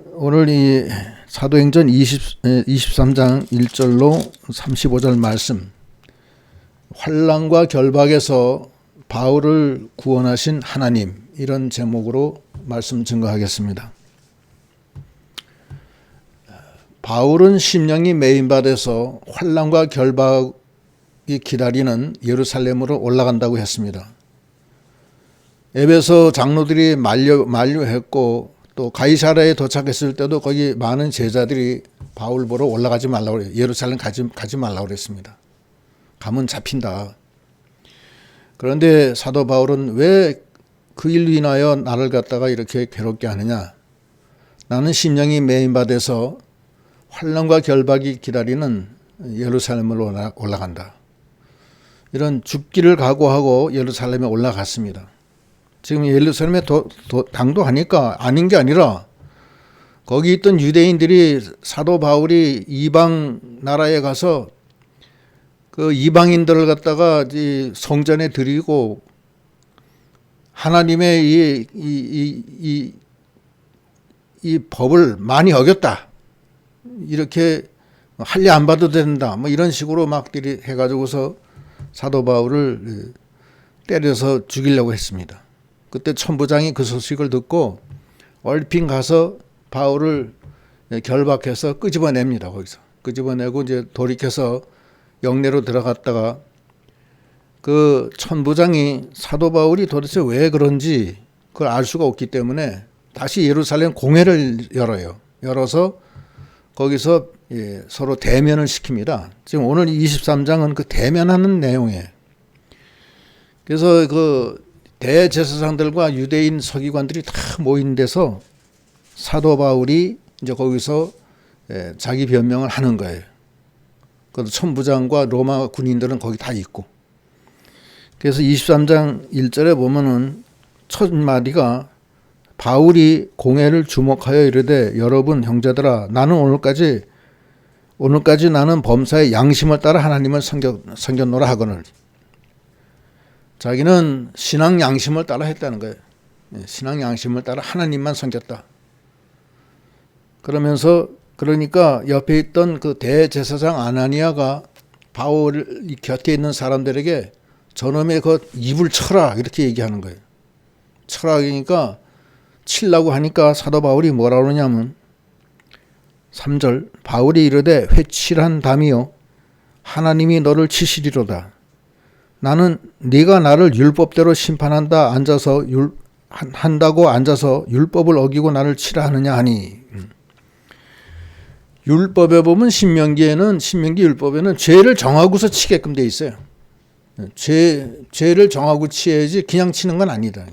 오늘 이 사도행전 23장 1절로 35절 말씀, 환난과 결박에서 바울을 구원하신 하나님, 이런 제목으로 말씀 증거하겠습니다. 바울은 심령이 매인받아서 환난과 결박이 기다리는 예루살렘으로 올라간다고 했습니다. 에베소 장로들이 만류했고 또 가이사랴에 도착했을 때도 거기 많은 제자들이 바울 보러 올라가지 말라고 그래요. 예루살렘 가지 말라고 그랬습니다. 가면 잡힌다. 그런데 사도 바울은 왜 그 일로 인하여 나를 갖다가 이렇게 괴롭게 하느냐? 나는 심령이 매인받아서 환난과 결박이 기다리는 예루살렘으로 올라간다. 이런 죽기를 각오하고 예루살렘에 올라갔습니다. 지금 예루살렘에 당도하니까 아닌 게 아니라 거기 있던 유대인들이 사도 바울이 이방 나라에 가서 그 이방인들을 갖다가 성전에 드리고 하나님의 이 법을 많이 어겼다. 이렇게 할례 안 받아도 된다. 뭐 이런 식으로 막 해가지고서 사도 바울을 때려서 죽이려고 했습니다. 그때 천부장이 그 소식을 듣고 얼핏 가서 바울을 결박해서 끄집어냅니다. 거기서 끄집어내고 이제 돌이켜서 영내로 들어갔다가 그 천부장이 사도 바울이 도대체 왜 그런지 그걸 알 수가 없기 때문에 다시 예루살렘 공회를 열어서 거기서 서로 대면을 시킵니다. 지금 오늘 23장은 그 대면하는 내용이에요. 그래서 그 대제사장들과 유대인 서기관들이 다 모인 데서 사도 바울이 이제 거기서 자기 변명을 하는 거예요. 그래서 천부장과 로마 군인들은 거기 다 있고. 그래서 23장 1절에 보면은 첫 마디가 바울이 공회를 주목하여 이르되 여러분 형제들아 나는 오늘까지 나는 범사의 양심을 따라 하나님을 섬겼노라 하거늘. 자기는 신앙 양심을 따라 했다는 거예요. 신앙 양심을 따라 하나님만 섬겼다. 그러니까 옆에 있던 그 대제사장 아나니아가 바울 곁에 있는 사람들에게 저놈의 그 입을 쳐라 이렇게 얘기하는 거예요. 쳐라 그러니까 치려고 하니까 사도 바울이 뭐라 그러냐면 3절 바울이 이르되 회칠한 담이요 하나님이 너를 치시리로다. 나는 네가 나를 율법대로 심판한다 한다고 앉아서 율법을 어기고 나를 치라 하느냐 하니. 율법에 보면 신명기 율법에는 죄를 정하고서 치게끔 돼 있어요. 죄를 정하고 치야지 그냥 치는 건 아니다.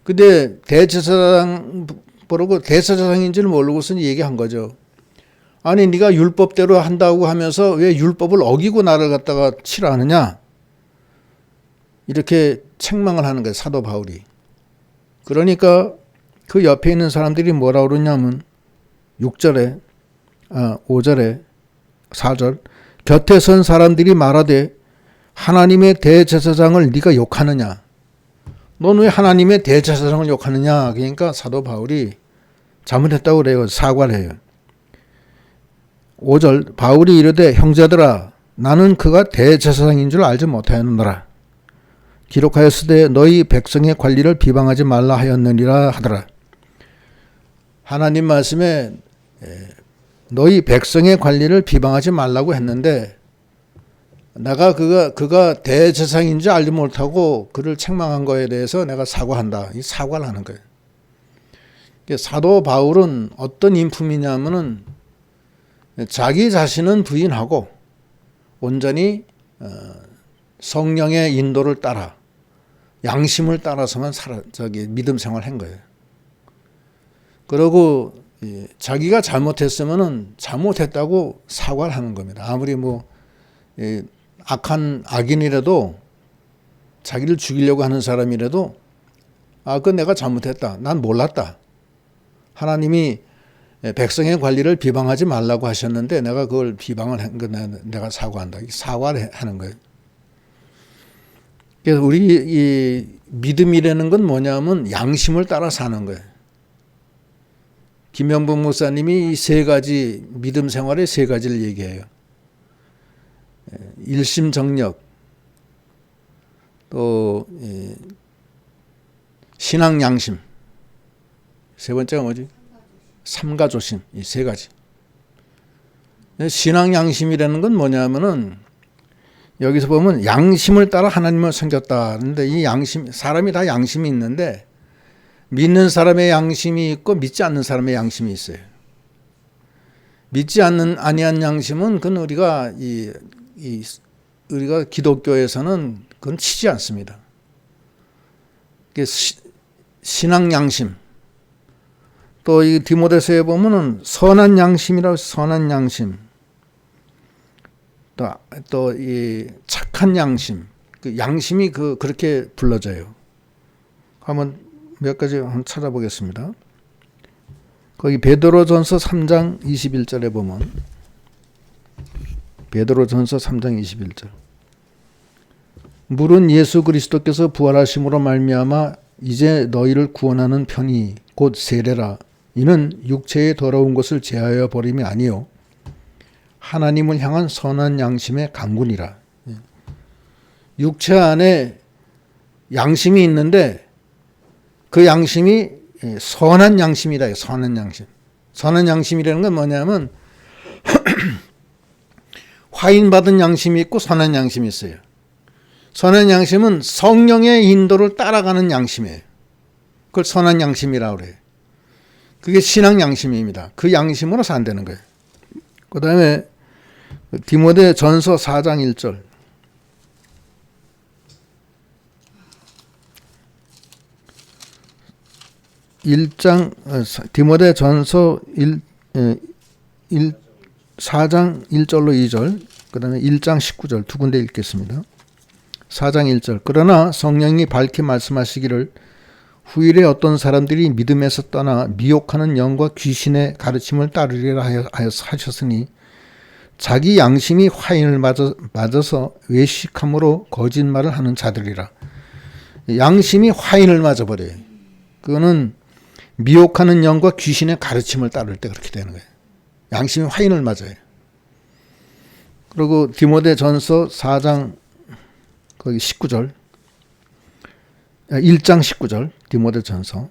근데 대제사장 보라고 대제사장인지를 모르고서 얘기한 거죠. 아니 네가 율법대로 한다고 하면서 왜 율법을 어기고 나를 갖다가 치라 하느냐? 이렇게 책망을 하는 거예요. 사도 바울이. 그러니까 그 옆에 있는 사람들이 뭐라 그러냐면 5절에 4절 곁에 선 사람들이 말하되 하나님의 대제사장을 네가 욕하느냐? 넌 왜 하나님의 대제사장을 욕하느냐? 그러니까 사도 바울이 잘못했다고 그래요. 사과를 해요. 5절 바울이 이르되 형제들아 나는 그가 대제사장인 줄 알지 못하였느니라. 기록하였으되 너희 백성의 관리를 비방하지 말라 하였느니라 하더라. 하나님 말씀에 너희 백성의 관리를 비방하지 말라고 했는데 내가 그가 대제사장인 줄 알지 못하고 그를 책망한 거에 대해서 내가 사과한다. 이 사과를 하는 거예요. 사도 바울은 어떤 인품이냐면은 자기 자신은 부인하고 온전히 성령의 인도를 따라 양심을 따라서만 믿음 생활한 거예요. 그리고 자기가 잘못했으면은 잘못했다고 사과를 하는 겁니다. 아무리 악한 악인이라도 자기를 죽이려고 하는 사람이라도 그건 내가 잘못했다. 난 몰랐다. 하나님이 백성의 관리를 비방하지 말라고 하셨는데 내가 그걸 비방을 한 거 내가 사과한다. 사과를 하는 거예요. 그래서 우리 이 믿음이라는 건 뭐냐면 양심을 따라 사는 거예요. 김영봉 목사님이 이 세 가지 믿음 생활의 세 가지를 얘기해요. 일심정력, 또 신앙 양심, 세 번째가 뭐지? 삼가조심. 이 세 가지. 신앙 양심이라는 건 뭐냐면은 여기서 보면 양심을 따라 하나님을 섬겼다. 그런데 이 양심, 사람이 다 양심이 있는데 믿는 사람의 양심이 있고 믿지 않는 사람의 양심이 있어요. 믿지 않는 아니한 양심은 그건 우리가 우리가 기독교에서는 그건 치지 않습니다. 신앙 양심. 또 이 디모데서에 보면은 선한 양심이라고 선한 양심. 또 이 착한 양심. 그 양심이 그렇게 불러져요. 한번 몇 가지 한번 찾아보겠습니다. 거기 베드로전서 3장 21절에 보면 베드로전서 3장 21절. 물은 예수 그리스도께서 부활하심으로 말미암아 이제 너희를 구원하는 편이 곧 세례라. 이는 육체의 더러운 것을 제하여 버림이 아니요 하나님을 향한 선한 양심의 강군이라. 육체 안에 양심이 있는데 그 양심이 선한 양심이다. 선한 양심. 선한 양심이라는 건 뭐냐면 화인받은 양심이 있고 선한 양심이 있어요. 선한 양심은 성령의 인도를 따라가는 양심이에요. 그걸 선한 양심이라고 그래요. 그게 신앙 양심입니다. 그 양심으로 산다는 거예요. 그 다음에 디모데 전서 4장 1절. 디모데 전서 4장 1절로 2절, 그 다음에 1장 19절 두 군데 읽겠습니다. 4장 1절. 그러나 성령이 밝히 말씀하시기를 후일에 어떤 사람들이 믿음에서 떠나 미혹하는 영과 귀신의 가르침을 따르리라 하셨으니 자기 양심이 화인을 맞아서 외식함으로 거짓말을 하는 자들이라. 양심이 화인을 맞아버려요. 그거는 미혹하는 영과 귀신의 가르침을 따를 때 그렇게 되는 거예요. 양심이 화인을 맞아요. 그리고 디모데 전서 4장 거기 19절 1장 19절 디모데 전서.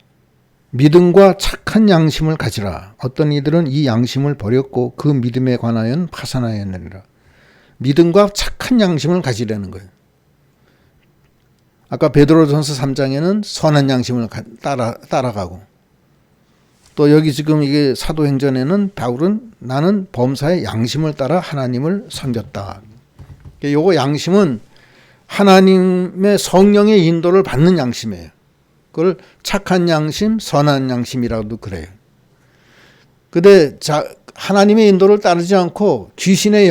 믿음과 착한 양심을 가지라. 어떤 이들은 이 양심을 버렸고 그 믿음에 관하여는 파산하였느니라. 믿음과 착한 양심을 가지라는 거예요. 아까 베드로전서 3장에는 선한 양심을 따라가고, 또 여기 지금 이게 사도행전에는 바울은 나는 범사의 양심을 따라 하나님을 섬겼다. 요거 양심은 하나님의 성령의 인도를 받는 양심이에요. 그걸 착한 양심, 선한 양심이라고도 그래요. 근데 하나님의 인도를 따르지 않고 귀신의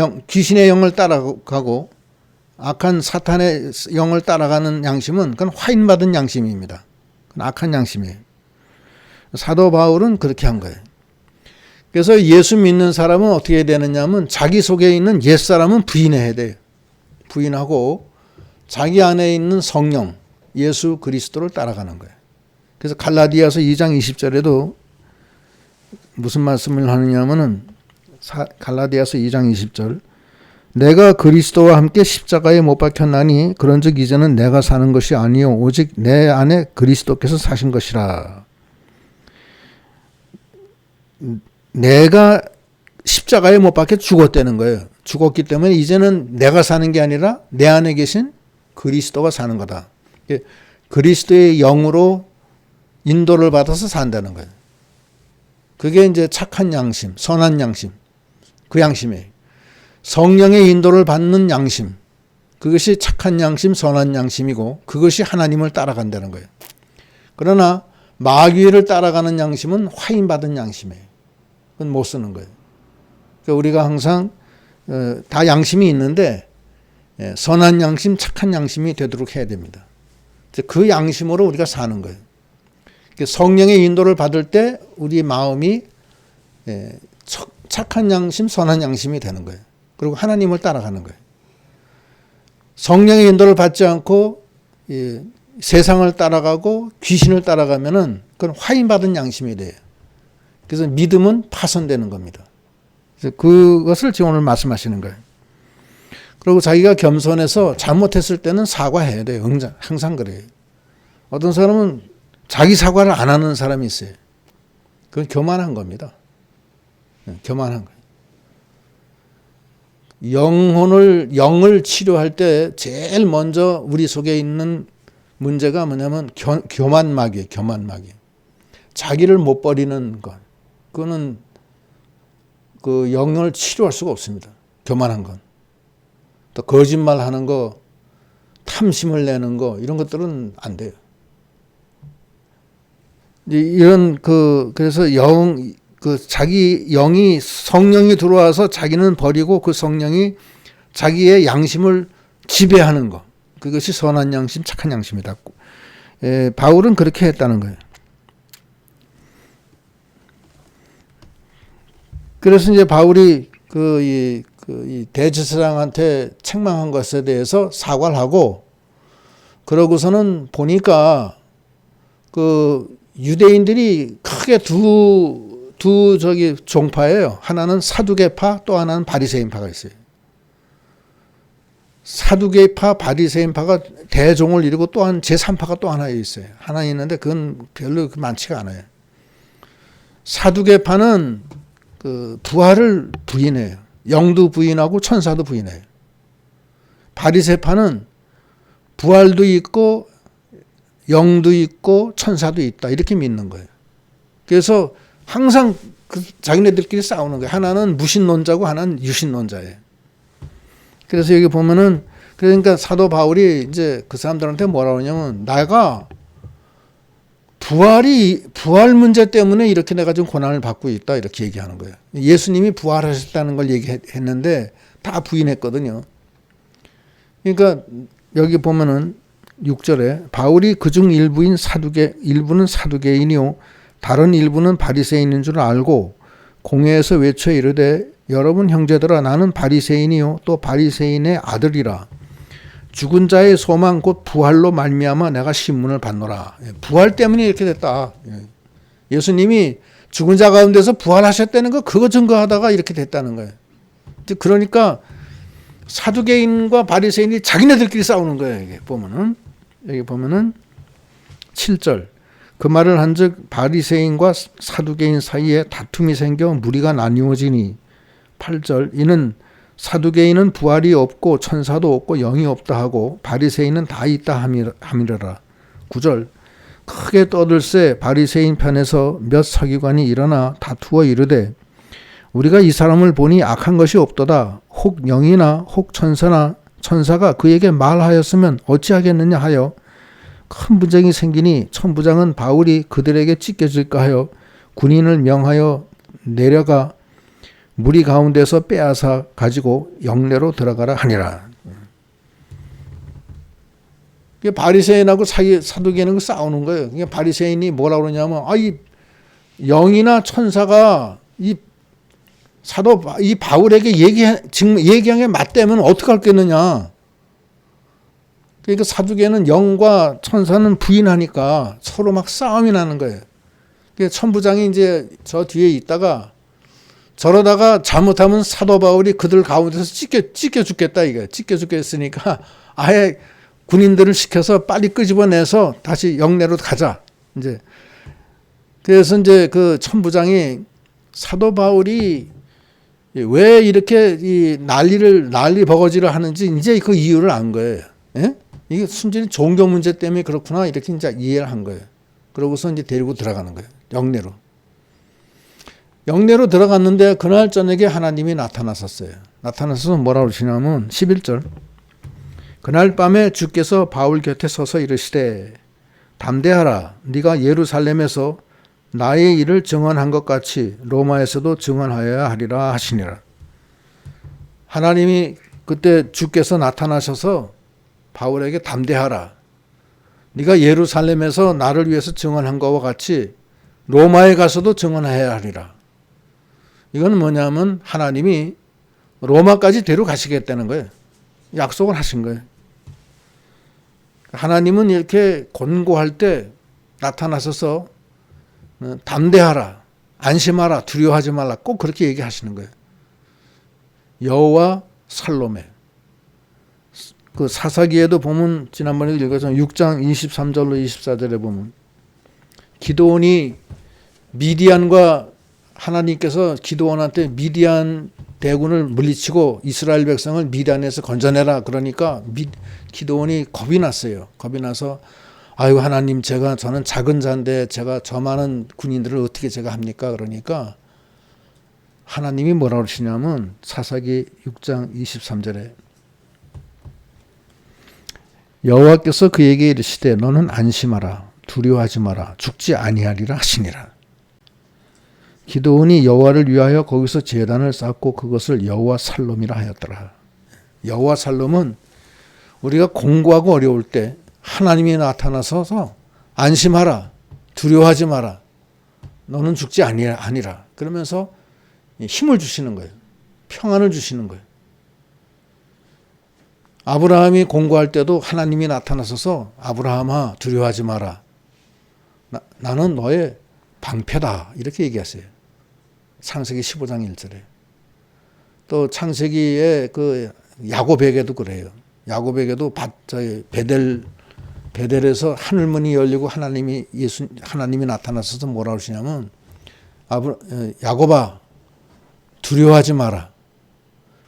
영을 따라가고 악한 사탄의 영을 따라가는 양심은 그건 화인받은 양심입니다. 그건 악한 양심이에요. 사도 바울은 그렇게 한 거예요. 그래서 예수 믿는 사람은 어떻게 되느냐면 자기 속에 있는 옛사람은 부인해야 돼요. 부인하고 자기 안에 있는 성령, 예수 그리스도를 따라가는 거예요. 그래서 갈라디아서 2장 20절에도 무슨 말씀을 하느냐면은 갈라디아서 2장 20절. 내가 그리스도와 함께 십자가에 못 박혔나니 그런즉 이제는 내가 사는 것이 아니요 오직 내 안에 그리스도께서 사신 것이라. 내가 십자가에 못 박혀 죽었다는 거예요. 죽었기 때문에 이제는 내가 사는 게 아니라 내 안에 계신 그리스도가 사는 거다. 그리스도의 영으로 인도를 받아서 산다는 거예요. 그게 이제 착한 양심, 선한 양심, 그 양심이에요. 성령의 인도를 받는 양심, 그것이 착한 양심, 선한 양심이고 그것이 하나님을 따라간다는 거예요. 그러나 마귀를 따라가는 양심은 화인받은 양심이에요. 그건 못 쓰는 거예요. 그러니까 우리가 항상 다 양심이 있는데 선한 양심, 착한 양심이 되도록 해야 됩니다. 그 양심으로 우리가 사는 거예요. 성령의 인도를 받을 때 우리 마음이 착한 양심, 선한 양심이 되는 거예요. 그리고 하나님을 따라가는 거예요. 성령의 인도를 받지 않고 세상을 따라가고 귀신을 따라가면은 그건 화인받은 양심이 돼요. 그래서 믿음은 파손되는 겁니다. 그래서 그것을 지금 오늘 말씀하시는 거예요. 그리고 자기가 겸손해서 잘못했을 때는 사과해야 돼요. 항상 그래요. 어떤 사람은 자기 사과를 안 하는 사람이 있어요. 그건 교만한 겁니다. 교만한 거예요. 영을 치료할 때 제일 먼저 우리 속에 있는 문제가 뭐냐면 교만막이에요. 교만막이. 자기를 못 버리는 것. 그거는 그 영을 치료할 수가 없습니다. 교만한 건. 또 거짓말하는 거, 탐심을 내는 거 이런 것들은 안 돼요. 이런 그래서 자기 영이 성령이 들어와서 자기는 버리고 그 성령이 자기의 양심을 지배하는 거. 그것이 선한 양심, 착한 양심이다. 바울은 그렇게 했다는 거예요. 그래서 이제 바울이 이 대제사장한테 책망한 것에 대해서 사과를 하고, 그러고서는 보니까 그 유대인들이 크게 두 종파예요. 하나는 사두개파, 또 하나는 바리새인파가 있어요. 사두개파, 바리새인파가 대종을 이루고 또한 제3파가 또 하나 있어요. 하나 있는데 그건 별로 많지가 않아요. 사두개파는 그 부활을 부인해요. 영도 부인하고 천사도 부인해요. 바리새파는 부활도 있고 영도 있고 천사도 있다 이렇게 믿는 거예요. 그래서 항상 자기네들끼리 싸우는 거예요. 하나는 무신론자고 하나는 유신론자예요. 그래서 여기 보면은 그러니까 사도 바울이 이제 그 사람들한테 뭐라고 하냐면 내가 부활 문제 때문에 이렇게 내가 좀 고난을 받고 있다 이렇게 얘기하는 거예요. 예수님이 부활하셨다는 걸 얘기했는데 다 부인했거든요. 그러니까 여기 보면은 6절에 바울이 그중 일부는 사두개인이요 다른 일부는 바리새인인 줄 알고 공회에서 외쳐 이르되 여러분 형제들아 나는 바리새인이요 또 바리새인의 아들이라. 죽은 자의 소망 곧 부활로 말미암아 내가 신문을 받노라. 부활 때문에 이렇게 됐다. 예수님이 죽은 자 가운데서 부활하셨다는 거 그거 증거하다가 이렇게 됐다는 거예요. 그러니까 사두개인과 바리새인이 자기네들끼리 싸우는 거예요. 여기 보면은 7절 그 말을 한즉 바리새인과 사두개인 사이에 다툼이 생겨 무리가 나뉘어지니 8절 이는 사두개인은 부활이 없고 천사도 없고 영이 없다 하고 바리새인은 다 있다 함이라라. 9절 크게 떠들새 바리새인 편에서 몇 서기관이 일어나 다투어 이르되 우리가 이 사람을 보니 악한 것이 없도다. 혹 영이나 혹 천사가 그에게 말하였으면 어찌하겠느냐 하여 큰 분쟁이 생기니 천부장은 바울이 그들에게 찢겨질까 하여 군인을 명하여 내려가 무리 가운데서 빼앗아 가지고 영내로 들어가라 하니라. 바리새인하고 사두개인하고 싸우는 거예요. 그러니까 바리새인이 뭐라고 그러냐면 이 영이나 천사가 이 바울에게 얘기한 게 맞다면 어떻게 할겠느냐. 그러니까 사두개는 영과 천사는 부인하니까 서로 막 싸움이 나는 거예요. 그러니까 천부장이 이제 저 뒤에 있다가 저러다가 잘못하면 사도 바울이 그들 가운데서 찢겨 죽겠다 이거예요. 찢겨 죽겠으니까 아예 군인들을 시켜서 빨리 끄집어내서 다시 영내로 가자. 이제 그래서 이제 그 천부장이 사도 바울이 왜 이렇게 이 난리 버거지를 하는지 이제 그 이유를 안 거예요. 예? 이게 순전히 종교 문제 때문에 그렇구나 이렇게 이제 이해를 한 거예요. 그러고서 이제 데리고 들어가는 거예요. 영내로 들어갔는데 그날 저녁에 하나님이 나타나셨어요. 나타나서 뭐라고 그러시냐면 11절 그날 밤에 주께서 바울 곁에 서서 이르시되 담대하라 네가 예루살렘에서 나의 일을 증언한 것 같이 로마에서도 증언하여야 하리라 하시니라. 하나님이 그때 주께서 나타나셔서 바울에게 담대하라. 네가 예루살렘에서 나를 위해서 증언한 것과 같이 로마에 가서도 증언해야 하리라. 이건 뭐냐면 하나님이 로마까지 데려가시겠다는 거예요. 약속을 하신 거예요. 하나님은 이렇게 권고할 때 나타나셔서 담대하라. 안심하라, 두려워하지 말라. 꼭 그렇게 얘기하시는 거예요. 여호와 살롬에. 그 사사기에도 보면 지난번에 읽었잖아요. 6장 23절로 24절에 보면 기드온이 미디안과 하나님께서 기드온한테 미디안 대군을 물리치고 이스라엘 백성을 미디안에서 건져내라 그러니까 기드온이 겁이 났어요. 겁이 나서 아유 하나님 저는 작은 자인데 제가 저 많은 군인들을 어떻게 제가 합니까? 그러니까 하나님이 뭐라 그러시냐면 사사기 6장 23절에 여호와께서 그에게 이르시되 너는 안심하라 두려워하지 마라 죽지 아니하리라 하시니라. 기드온이 여호와를 위하여 거기서 제단을 쌓고 그것을 여호와 살롬이라 하였더라. 여호와 살롬은 우리가 공고하고 어려울 때 하나님이 나타나서 안심하라 두려워하지 마라 너는 죽지 아니라 그러면서 힘을 주시는 거예요. 평안을 주시는 거예요. 아브라함이 공고할 때도 하나님이 나타나셔서 아브라함아 두려워하지 마라. 나는 너의 방패다. 이렇게 얘기하세요. 창세기 15장 1절에. 또 창세기의 그 야곱에게도 그래요. 야곱에게도 베델에서 하늘문이 열리고 하나님이 나타나셔서 뭐라고 하시냐면 야곱아 두려워하지 마라.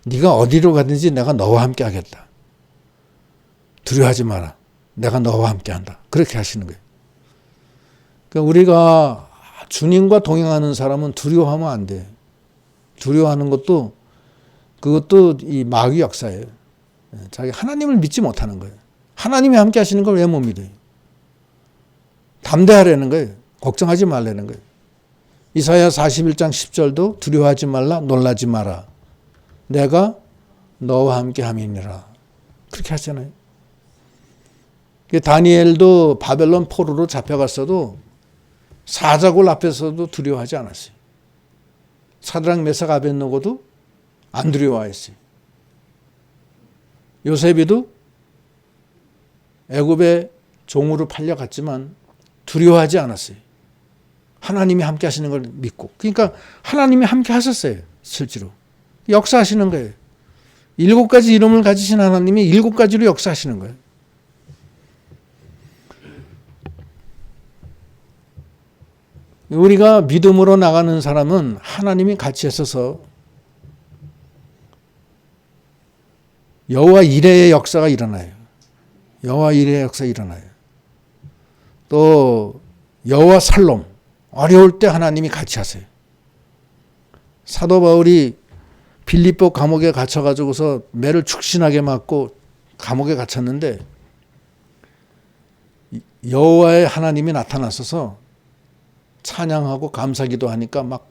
네가 어디로 가든지 내가 너와 함께 하겠다. 두려워하지 마라. 내가 너와 함께 한다. 그렇게 하시는 거예요. 그러니까 우리가 주님과 동행하는 사람은 두려워하면 안 돼. 두려워하는 그것도 이 마귀 역사예요. 자기 하나님을 믿지 못하는 거예요. 하나님이 함께 하시는 걸 왜 못 믿어요? 담대하라는 거예요. 걱정하지 말라는 거예요. 이사야 41장 10절도 두려워하지 말라 놀라지 마라. 내가 너와 함께 함이니라. 그렇게 하잖아요. 다니엘도 바벨론 포로로 잡혀갔어도 사자굴 앞에서도 두려워하지 않았어요. 사드락 메삭 아벳느고도 안 두려워했어요. 요셉이도 애굽의 종으로 팔려갔지만 두려워하지 않았어요. 하나님이 함께 하시는 걸 믿고. 그러니까 하나님이 함께 하셨어요. 실제로. 역사하시는 거예요. 7가지 이름을 가지신 하나님이 7가지로 역사하시는 거예요. 우리가 믿음으로 나가는 사람은 하나님이 같이 있어서 여호와 이레의 역사가 일어나요. 여호와 이레의 역사가 일어나요. 또 여호와 살롬 어려울 때 하나님이 같이 하세요. 사도 바울이 빌립보 감옥에 갇혀가지고서 매를 축신하게 맞고 감옥에 갇혔는데 여호와의 하나님이 나타나셔서 찬양하고 감사기도 하니까 막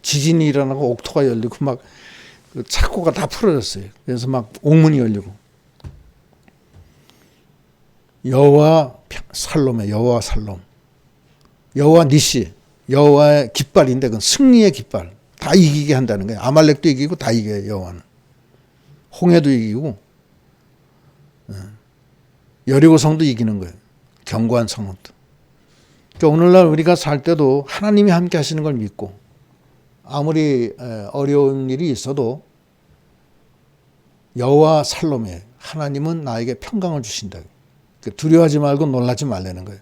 지진이 일어나고 옥토가 열리고 막 착고가 다 풀어졌어요. 그래서 막 옥문이 열리고 여호와 살롬에 여호와 살롬 여호와 니시 여호와의 깃발인데 그건 승리의 깃발 다 이기게 한다는 거예요. 아말렉도 이기고 다 이겨요. 여호와는 홍해도 이기고 여리고성도 이기는 거예요. 견고한 성읍도. 그러니까 오늘날 우리가 살 때도 하나님이 함께 하시는 걸 믿고 아무리 어려운 일이 있어도 여호와 살롬에 하나님은 나에게 평강을 주신다. 두려워하지 말고 놀라지 말라는 거예요.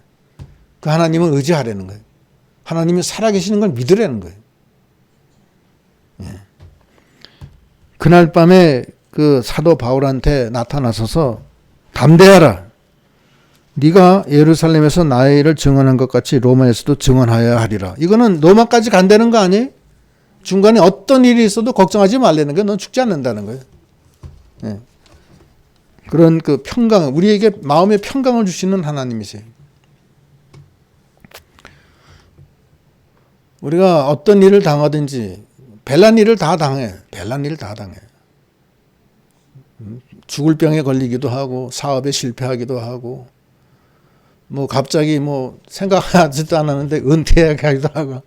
그 하나님은 의지하라는 거예요. 하나님이 살아계시는 걸 믿으라는 거예요. 그날 밤에 그 사도 바울한테 나타나셔서 담대하라. 네가 예루살렘에서 나의 일을 증언한 것 같이 로마에서도 증언하여야 하리라. 이거는 로마까지 간다는 거 아니에요? 중간에 어떤 일이 있어도 걱정하지 말라는 거예요. 넌 죽지 않는다는 거예요. 예. 그런 그 평강, 우리에게 마음의 평강을 주시는 하나님이세요. 우리가 어떤 일을 당하든지 별난 일을 다 당해. 별난 일을 다 당해. 죽을 병에 걸리기도 하고 사업에 실패하기도 하고 뭐 갑자기 뭐 생각하지도 않았는데 은퇴하기도 하고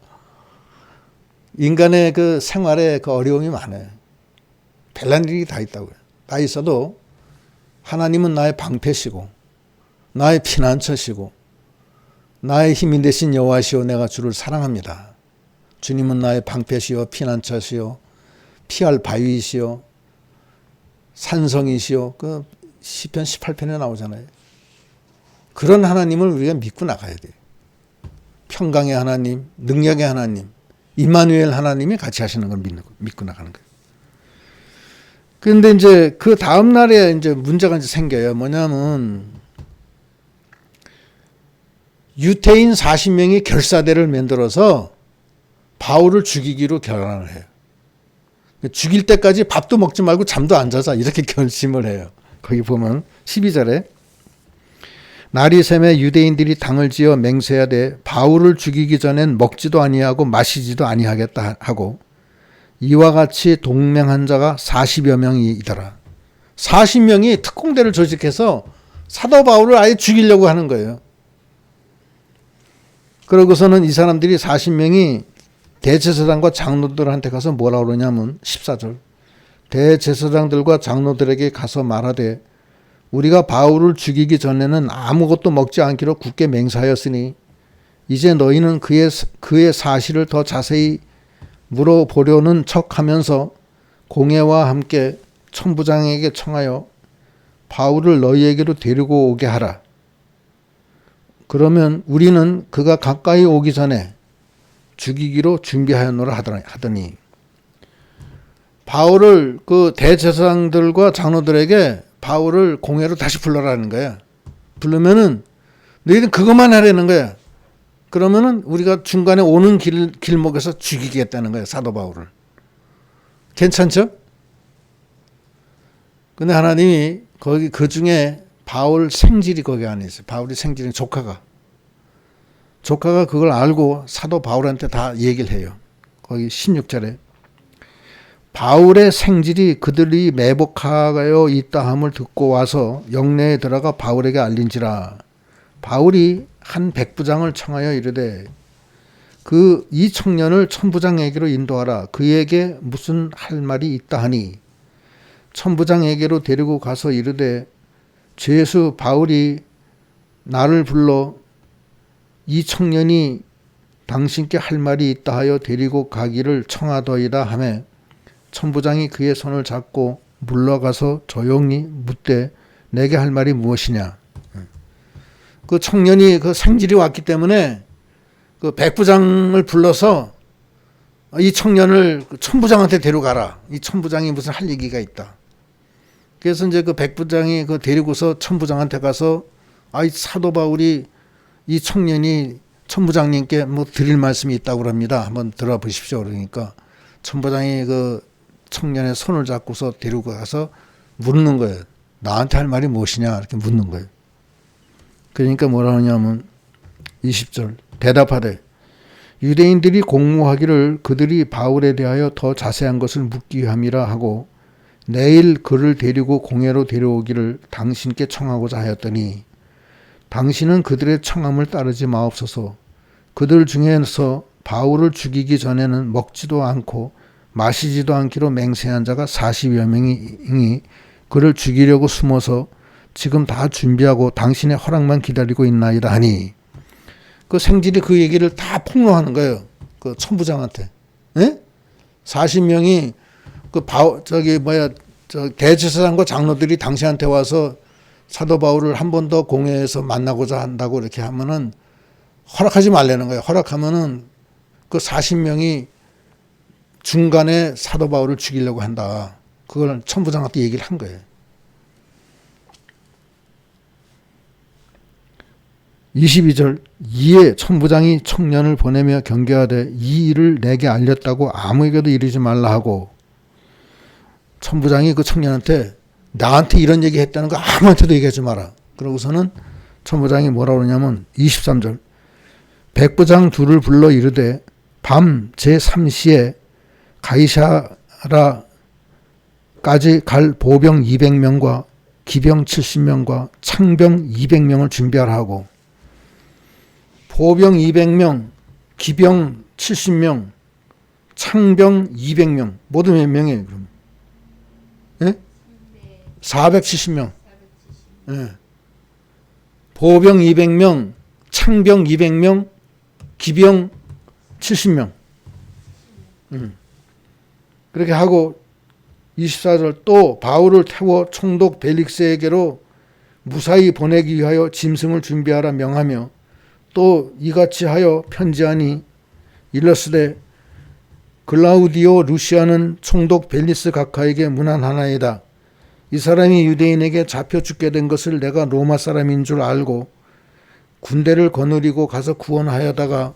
인간의 그 생활에 그 어려움이 많아요. 별난 일이 다 있다고요. 다 있어도 하나님은 나의 방패시고 나의 피난처시고 나의 힘이 되신 여호와시오 내가 주를 사랑합니다. 주님은 나의 방패시요 피난처시요 피할 바위시요 산성이시요. 그 시편 18편에 나오잖아요. 그런 하나님을 우리가 믿고 나가야 돼요. 평강의 하나님, 능력의 하나님, 임마누엘 하나님이 같이 하시는 걸 믿고 나가는 거예요. 그런데 이제 그 다음 날에 이제 문제가 이제 생겨요. 뭐냐면 유태인 40명이 결사대를 만들어서 바울을 죽이기로 결단을 해요. 죽일 때까지 밥도 먹지 말고 잠도 안 자자 이렇게 결심을 해요. 거기 보면 12절에 날이 새매 유대인들이 당을 지어 맹세하되 바울을 죽이기 전엔 먹지도 아니하고 마시지도 아니하겠다 하고 이와 같이 동맹한 자가 40여 명이더라. 40명이 특공대를 조직해서 사도 바울을 아예 죽이려고 하는 거예요. 그러고서는 이 사람들이 40명이 대제사장과 장로들한테 가서 뭐라 그러냐면 14절 대제사장들과 장로들에게 가서 말하되 우리가 바울을 죽이기 전에는 아무것도 먹지 않기로 굳게 맹세하였으니 이제 너희는 그의 사실을 더 자세히 물어보려는 척하면서 공회와 함께 천부장에게 청하여 바울을 너희에게로 데리고 오게 하라. 그러면 우리는 그가 가까이 오기 전에 죽이기로 준비하였노라 하더니 바울을 그 대제사장들과 장로들에게 바울을 공회로 다시 불러라는 거야. 부르면은 너희는 그것만 하라는 거야. 그러면은 우리가 중간에 오는 길목에서 죽이겠다는 거야. 사도 바울을. 괜찮죠? 근데 하나님이 거기 그 중에 바울 생질이 거기 안에 있어요. 바울이 생질인 조카가 그걸 알고 사도 바울한테 다 얘기를 해요. 거기 16절에 바울의 생질이 그들이 매복하여 있다 함을 듣고 와서 영내에 들어가 바울에게 알린지라. 바울이 한 백부장을 청하여 이르되 이 청년을 천부장에게로 인도하라. 그에게 무슨 할 말이 있다 하니 천부장에게로 데리고 가서 이르되 죄수 바울이 나를 불러 이 청년이 당신께 할 말이 있다 하여 데리고 가기를 청하더이다 하매 천부장이 그의 손을 잡고 물러가서 조용히 묻되 내게 할 말이 무엇이냐. 그 청년이 그 생질이 왔기 때문에 그 백부장을 불러서 이 청년을 천부장한테 데려가라. 이 천부장이 무슨 할 얘기가 있다. 그래서 이제 그 백부장이 그 데리고서 천부장한테 가서 이 사도 바울이 이 청년이 천부장님께 뭐 드릴 말씀이 있다고 합니다. 한번 들어보십시오. 그러니까 천부장이 그 청년의 손을 잡고서 데리고 가서 묻는 거예요. 나한테 할 말이 무엇이냐 이렇게 묻는 거예요. 그러니까 뭐라 하냐면 20절 대답하되 유대인들이 공모하기를 그들이 바울에 대하여 더 자세한 것을 묻기 함이라 하고 내일 그를 데리고 공회로 데려오기를 당신께 청하고자 하였더니 당신은 그들의 청함을 따르지 마옵소서. 그들 중에서 바울을 죽이기 전에는 먹지도 않고 마시지도 않기로 맹세한 자가 40여 명이 그를 죽이려고 숨어서 지금 다 준비하고 당신의 허락만 기다리고 있나이다 하니 그 생질이 그 얘기를 다 폭로하는 거예요. 그 천부장한테. 예? 40명이 대제사장과 장로들이 당신한테 와서 사도 바울을 한 번 더 공회에서 만나고자 한다고 이렇게 하면은 허락하지 말라는 거예요. 허락하면은 그 40명이 중간에 사도 바울을 죽이려고 한다. 그걸 천부장한테 얘기를 한 거예요. 22절 이에 천부장이 청년을 보내며 경계하되 이 일을 내게 알렸다고 아무에게도 이르지 말라 하고 천부장이 그 청년한테 나한테 이런 얘기 했다는 거 아무한테도 얘기하지 마라. 그러고서는 천부장이 뭐라 그러냐면 23절 백부장 둘을 불러 이르되 밤 제3시에 가이사라까지 갈 보병 200명과 기병 70명과 창병 200명을 준비하라 하고 보병 200명, 기병 70명, 창병 200명 모두 몇 명이에요? 그럼? 예? 470명. 예. 보병 200명, 창병 200명, 기병 70명. 그렇게 하고 24절 또 바울을 태워 총독 벨릭스에게로 무사히 보내기 위하여 짐승을 준비하라 명하며 또 이같이 하여 편지하니 일러스되 글라우디오 루시아는 총독 벨리스 각하에게 문안하나이다. 이 사람이 유대인에게 잡혀 죽게 된 것을 내가 로마 사람인 줄 알고 군대를 거느리고 가서 구원하여다가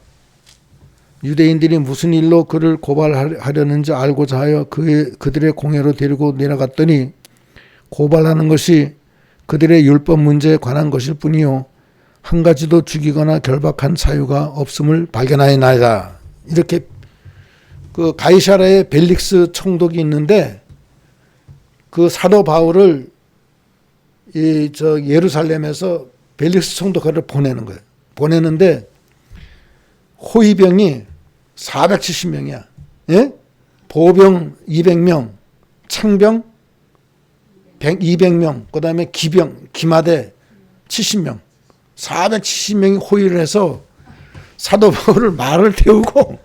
유대인들이 무슨 일로 그를 고발하려는지 알고자 하여 그들의 공회로 데리고 내려갔더니 고발하는 것이 그들의 율법 문제에 관한 것일 뿐이요 한 가지도 죽이거나 결박한 사유가 없음을 발견하였나이다. 이렇게 그 가이사라에 벨릭스 총독이 있는데 그 사도 바울을 예루살렘에서 벨릭스 총독을 보내는 거예요. 보내는데 호위병이 470명이야. 예? 보병 200명, 창병 200명, 그 다음에 기마대 70명, 470명이 호위를 해서 사도 바울을 말을 태우고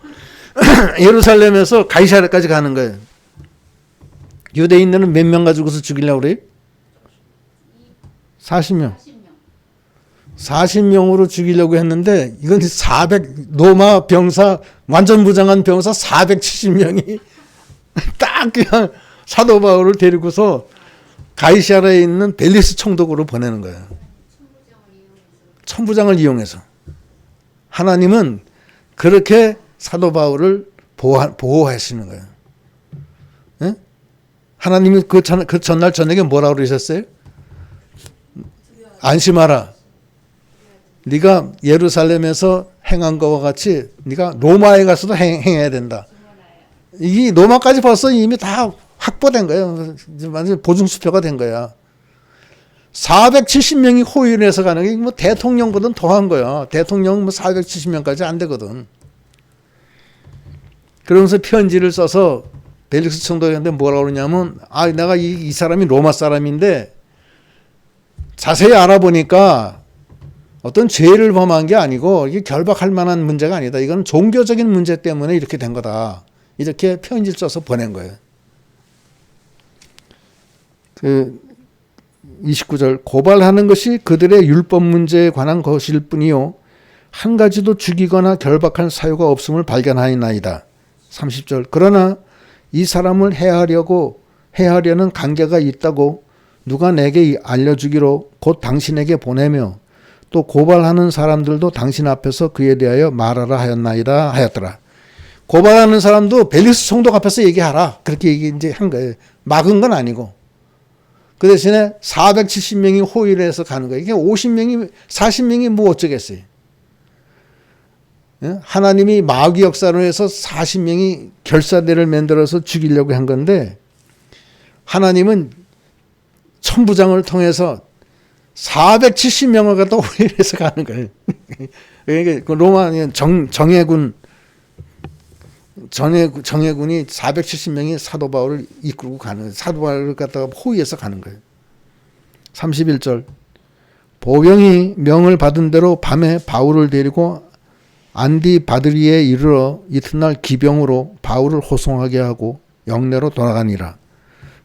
예루살렘에서 가이사랴까지 가는 거예요. 유대인들은 몇 명 가지고서 죽이려고 그래요? 40명. 40명으로 죽이려고 했는데 이건 로마 병사 완전 무장한 병사 470명이 딱 그냥 사도 바울을 데리고서 가이사랴에 있는 벨리스 총독으로 보내는 거예요. 천부장을 이용해서. 하나님은 그렇게 사도 바울을 보호하시는 거예요. 네? 하나님이 그 전날 저녁에 뭐라고 그러셨어요? 안심하라. 네가 예루살렘에서 행한 것과 같이 네가 로마에 가서도 행해야 된다. 이 로마까지 벌써 이미 다 확보된 거예요. 완전 보증수표가 된 거야. 470명이 호위를 해서 가는 게 뭐 대통령보다는 더한 거야. 대통령은 뭐 470명까지 안 되거든. 그러면서 편지를 써서 벨릭스 총독한테 뭐라고 그러냐면 내가 이 사람이 로마 사람인데 자세히 알아보니까 어떤 죄를 범한 게 아니고 이게 결박할 만한 문제가 아니다. 이건 종교적인 문제 때문에 이렇게 된 거다. 이렇게 편지를 써서 보낸 거예요. 29절 고발하는 것이 그들의 율법 문제에 관한 것일 뿐이요 한 가지도 죽이거나 결박한 사유가 없음을 발견하였나이다. 30절 그러나 이 사람을 해하려는 관계가 있다고 누가 내게 알려주기로 곧 당신에게 보내며 또 고발하는 사람들도 당신 앞에서 그에 대하여 말하라 하였나이다 하였더라. 고발하는 사람도 벨리스 총독 앞에서 얘기하라. 그렇게 이제 한 거예요. 막은 건 아니고. 그 대신에 470명이 호위를 해서 가는 거예요. 이게 40명이 뭐 어쩌겠어요. 하나님이 마귀 역사로 해서 40명이 결사대를 만들어서 죽이려고 한 건데 하나님은 천부장을 통해서 470명을 갖다 호위를 해서 가는 거예요. 그러니까 로마 정예군이 470명이 사도 바울을 이끌고 가는 거예요. 사도 바울을 갖다가 호위해서 가는 거예요. 31절 보병이 명을 받은 대로 밤에 바울을 데리고 안디바드리에 이르러 이튿날 기병으로 바울을 호송하게 하고 영내로 돌아가니라.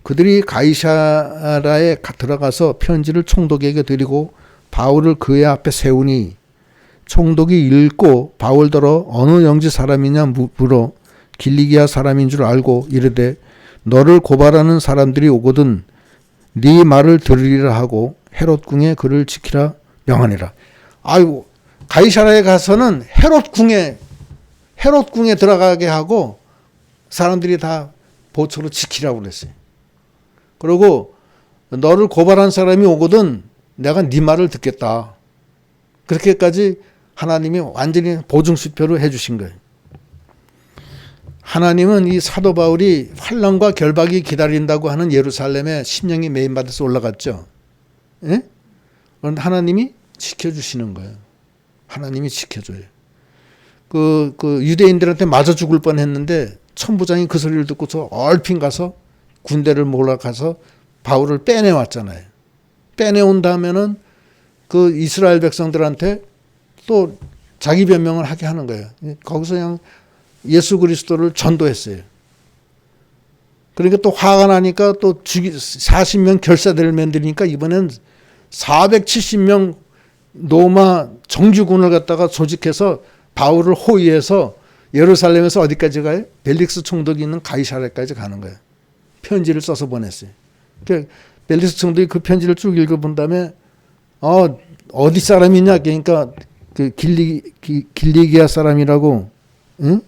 그들이 가이사랴에 들어가서 편지를 총독에게 드리고 바울을 그의 앞에 세우니 총독이 읽고 바울더러 어느 영지 사람이냐 물어 길리기아 사람인 줄 알고 이르되 너를 고발하는 사람들이 오거든 네 말을 들으리라 하고 헤롯 궁에 그를 지키라 명하니라. 아이고 가이사랴에 가서는 헤롯 궁에 들어가게 하고 사람들이 다 보초로 지키라고 그랬어요. 그리고 너를 고발한 사람이 오거든 내가 네 말을 듣겠다. 그렇게까지 하나님이 완전히 보증수표를 해주신 거예요. 하나님은 이 사도 바울이 환난과 결박이 기다린다고 하는 예루살렘에 심령이 메인받아서 올라갔죠. 예? 그런데 하나님이 지켜주시는 거예요. 하나님이 지켜줘요. 그 유대인들한테 맞아 죽을 뻔했는데 천부장이 그 소리를 듣고서 얼핏 가서 군대를 몰아가서 바울을 빼내왔잖아요. 빼내온 다음에는 그 이스라엘 백성들한테 또 자기 변명을 하게 하는 거예요. 거기서 그냥 예수 그리스도를 전도했어요. 그러니까 또 화가 나니까 또 40명 결사대를 만드니까 이번엔 470명 로마 정규군을 갖다가 조직해서 바울을 호위해서 예루살렘에서 어디까지 가요? 벨릭스 총독이 있는 가이사랴까지 가는 거예요. 편지를 써서 보냈어요. 그러니까 벨릭스 총독이 그 편지를 쭉 읽어본 다음에 어디 사람이냐? 그러니까 그 길리기아 사람이라고, 응?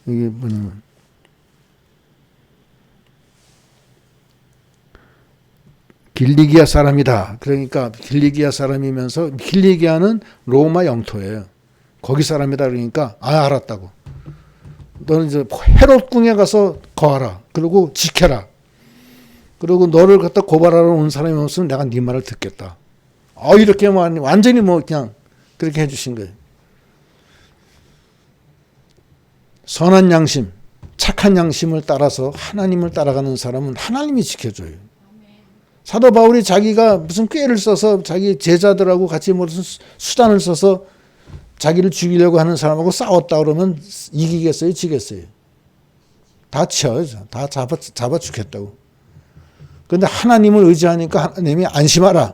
이게 뭐냐면 길리기아 사람이다. 그러니까 길리기아 사람이면서 길리기아는 로마 영토예요. 거기 사람이다. 그러니까 알았다고. 너는 이제 헤롯 궁에 가서 거하라. 그리고 지켜라. 그리고 너를 갖다 고발하러 온 사람이 없으면 내가 네 말을 듣겠다. 이렇게 완전히 그냥 그렇게 해주신 거예요. 선한 양심, 착한 양심을 따라서 하나님을 따라가는 사람은 하나님이 지켜줘요. 사도 바울이 자기가 무슨 꾀를 써서 자기 제자들하고 같이 무슨 수단을 써서 자기를 죽이려고 하는 사람하고 싸웠다 그러면 이기겠어요? 지겠어요? 다 치어요. 다 잡아 죽겠다고. 그런데 하나님을 의지하니까 하나님이 안심하라.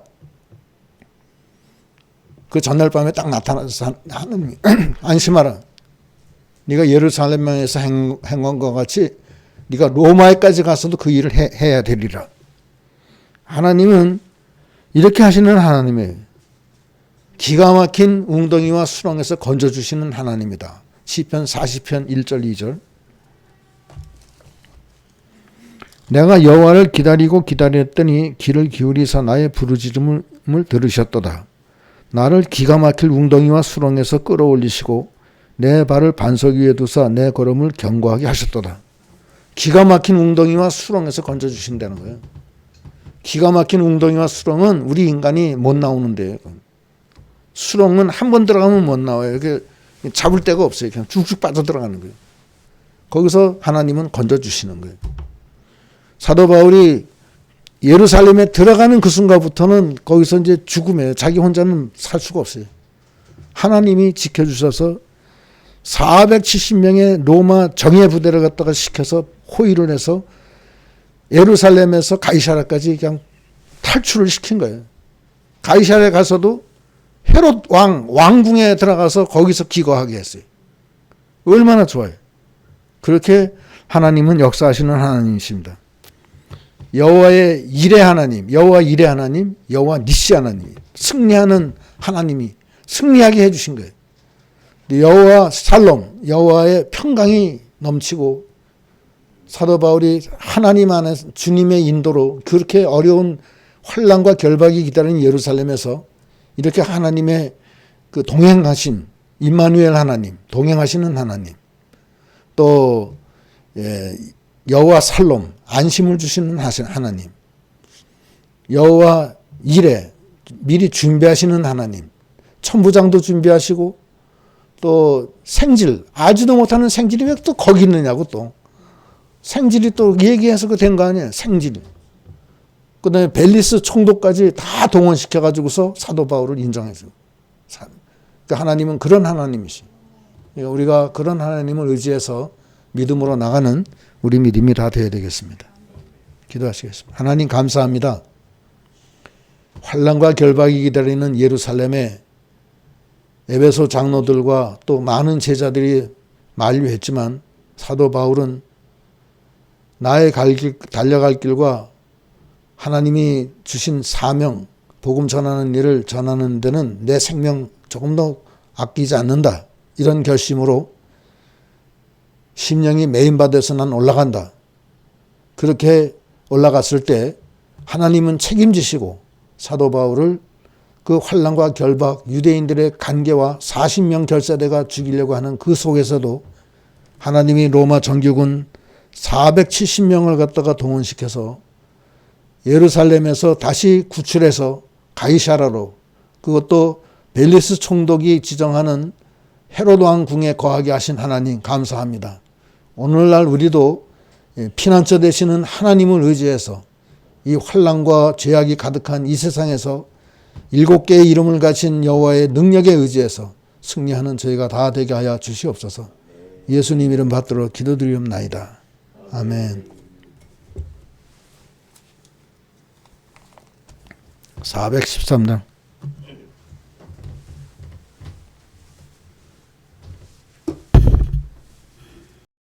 그 전날 밤에 딱 나타나서 하나님이 안심하라. 네가 예루살렘에서 행한과 같이 네가 로마에까지 가서도 그 일을 해야 되리라. 하나님은 이렇게 하시는 하나님이에요. 기가 막힌 웅덩이와 수렁에서 건져주시는 하나님이다. 시편 40편 1절 2절. 내가 여호와를 기다리고 기다렸더니 귀를 기울이사 나의 부르짖음을 들으셨도다. 나를 기가 막힐 웅덩이와 수렁에서 끌어올리시고 내 발을 반석 위에 두사 내 걸음을 견고하게 하셨도다. 기가 막힌 웅덩이와 수렁에서 건져주신다는 거예요. 기가 막힌 웅덩이와 수렁은 우리 인간이 못 나오는데요. 수렁은 한 번 들어가면 못 나와요. 이렇게 잡을 데가 없어요. 그냥 쭉쭉 빠져 들어가는 거예요. 거기서 하나님은 건져주시는 거예요. 사도 바울이 예루살렘에 들어가는 그 순간부터는 거기서 이제 죽음이에요. 자기 혼자는 살 수가 없어요. 하나님이 지켜주셔서 470명의 로마 정예 부대를 갖다가 시켜서 호위를 해서 예루살렘에서 가이사랴까지 그냥 탈출을 시킨 거예요. 가이사랴에 가서도 헤롯 왕궁에 들어가서 거기서 기거하게 했어요. 얼마나 좋아요. 그렇게 하나님은 역사하시는 하나님이십니다. 여호와의 일의 하나님, 여호와 일의 하나님, 여호와 니시 하나님, 승리하는 하나님이 승리하게 해주신 거예요. 여호와 살롬, 여호와의 평강이 넘치고 사도 바울이 하나님 안에서 주님의 인도로 그렇게 어려운 환난과 결박이 기다리는 예루살렘에서 이렇게 하나님의 그 동행하신 임마누엘 하나님, 동행하시는 하나님, 또 여호와 살롬, 안심을 주시는 하나님, 여호와 이레, 미리 준비하시는 하나님, 천부장도 준비하시고 또 생질, 아지도 못하는 생질이 왜 또 거기 있느냐고 또 생질이 또 얘기해서 그 된 거 아니에요. 생질. 그 다음에 벨리스 총독까지 다 동원시켜가지고서 사도 바울을 인정해줘. 그러니까 하나님은 그런 하나님이시. 우리가 그런 하나님을 의지해서 믿음으로 나가는 우리 믿음이 다 되어야 되겠습니다. 기도하시겠습니다. 하나님 감사합니다. 환난과 결박이 기다리는 예루살렘에 에베소 장로들과 또 많은 제자들이 만류했지만 사도 바울은 나의 달려갈 길과 하나님이 주신 사명, 복음 전하는 일을 전하는 데는 내 생명 조금 더 아끼지 않는다. 이런 결심으로 심령이 메인바디에서 난 올라간다. 그렇게 올라갔을 때 하나님은 책임지시고 사도 바울을 그 환난과 결박, 유대인들의 간계와 40명 결사대가 죽이려고 하는 그 속에서도 하나님이 로마 정규군 470명을 갖다가 동원시켜서 예루살렘에서 다시 구출해서 가이사라로, 그것도 벨리스 총독이 지정하는 헤롯 왕궁에 거하게 하신 하나님 감사합니다. 오늘날 우리도 피난처 되시는 하나님을 의지해서 이 환난과 죄악이 가득한 이 세상에서 7개의 이름을 가진 여호와의 능력에 의지해서 승리하는 저희가 다 되게 하여 주시옵소서. 예수님 이름 받들어 기도드리옵나이다. 아멘. 413장